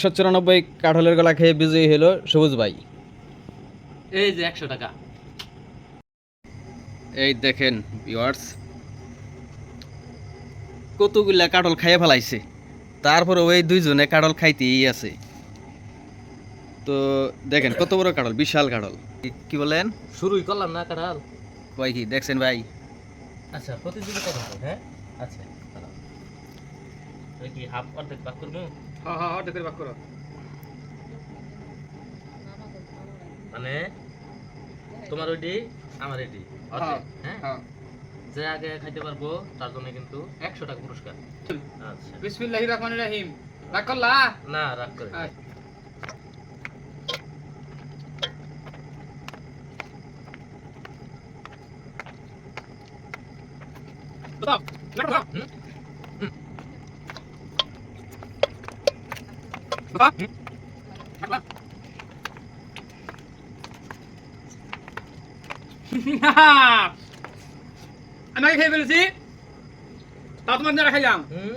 194 কাঠলের গলা খেয়ে বিজয়ী হলো সবুজ ভাই। এই যে 100 টাকা। এই দেখেন ভিউয়ার্স, কতগুলা কাঠল খাইয়ে ফেলাইছে, তারপরে ওই দুইজনে কাঠল খাইতেই আছে। তো দেখেন কত বড় কাঠল, বিশাল কাঠল। কি বলেন? শুরুই করলাম না কাঁঠাল। ভাই কি দেখছেন ভাই? আচ্ছা প্রতিযোগিতা করবো, হ্যাঁ আচ্ছা দাঁড়াও। তুই কি হাফ অর্ধেক ভাগ করবো? হ্যাঁ হ্যাঁ অর্ধেক করে ভাগ করো। মানে তোমার ওইটি আমার এটি অর্ধেক, হ্যাঁ হ্যাঁ যে আগে খাইতে পারবো তার জন্য কিন্তু 100 টাকা পুরস্কার। আচ্ছা বিসমিল্লাহির রহমানির রহিম। ভাগ করলা? না রাগ করে না। দাও দাও হুম? দাও। আমি আগে খেয়ে ফেলেছি, তা তোমার জন্য খাইলাম। হুম?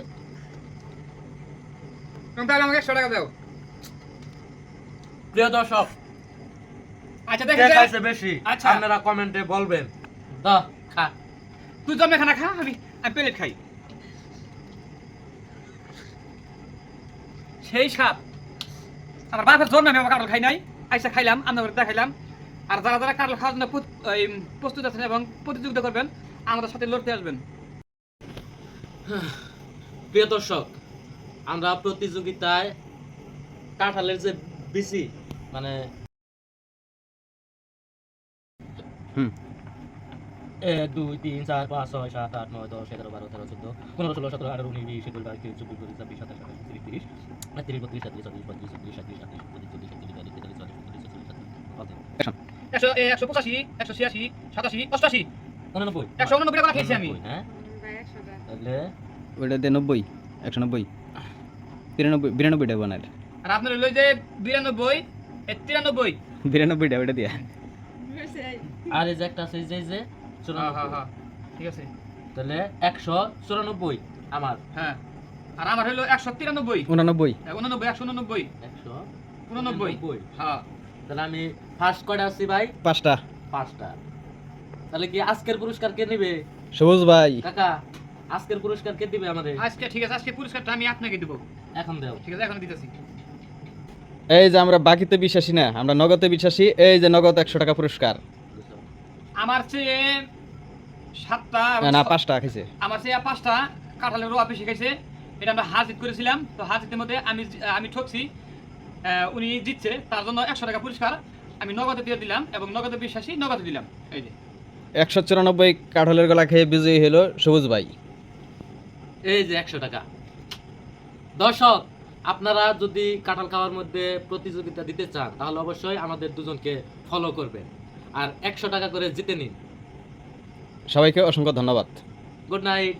তুমি তাহলে আমাকে 100 টাকা দাও। প্রিয় দর্শক, আচ্ছা কে দেখে খাইছে বেশি আচ্ছা। আপনারা কমেন্টে বলবেন। দা খা। তুই জমে খানা খা, আমি প্লেট খাই। সেই স্বাদ আমার বাপের জন্মে আমি কাটল খাই নাই, আইসা খাইলাম, আপনাদের দেখাইলাম। আর যারা যারা কাটল খাওয়ার জন্য প্রস্তুত আছেন এবং প্রতিযোগিতা করবেন, আমাদের সাথে লড়তে আসবেন। প্রিয় দর্শক, আমরা প্রতিযোগিতায় কাঁঠালের যে বিচি মানে হুম 1 2 3 4 5 6 7 8 9 10 11 12 13 14 15 16 17 18 19 20 21 22 23 24 25 26 27 28 29 30 31 32 33 34 35 36 37 185 185 186 87 89 189 টাকা খেয়েছি আমি। হ্যাঁ তাহলে ওইটা দিয়ে 90 190 93 92 টা বানার, আর আপনার হলো যে 92 93 92 টা ওইটা দিয়া। আর এই যে একটা আছে যে হ্যাঁ 94 হ্যাঁ ঠিক আছে। তাহলে 194 আমার। হ্যাঁ আর আমার হলো 193 89 189 189 হ্যাঁ। তাহলে আমি ফার্স্ট কয়টা আছি ভাই? পাঁচটা। 5টা। তাহলে কি আজকের পুরস্কার কে নেবে? সবুজ ভাই। কাকা আজকের পুরস্কার কে দিবে আমাদের? আজকে ঠিক আছে, আজকে পুরস্কারটা আমি আপনাকে দেব। এখন দাও। ঠিক আছে, এখন দিতেছি। এই যে আমরা বাকিতে বিশ্বাসী না, আমরা নগদে বিশ্বাসী। এই যে নগদ 100 টাকা পুরস্কার। আমার চেয়ে 7টা না 5টা খাইছে। আমার চেয়ে 5টা কাঁঠালের রোয়া বেশি খাইছে। এটা আমরা হাজিত করেছিলাম, তো হাজিতের মধ্যে আমি ঠকছি, উনি জিতছে, তার জন্য 100 টাকা পুরস্কার আমি নগদে দিয়ে দিলাম এবং নগদে বিশ্বাসী নগদে দিলাম। এই যে 194 কাঠলের গলা খেয়ে বিজয়ী হলো সবুজ ভাই। এই যে 100 টাকা। দর্শক, আপনারা যদি কাঁঠাল খাওয়ার মধ্যে প্রতিযোগিতা দিতে চান তাহলে অবশ্যই আমাদের দুজনকে ফলো করবেন আর 100 টাকা করে জিতে নিন। সবাইকে অসংখ্য ধন্যবাদ। Good night.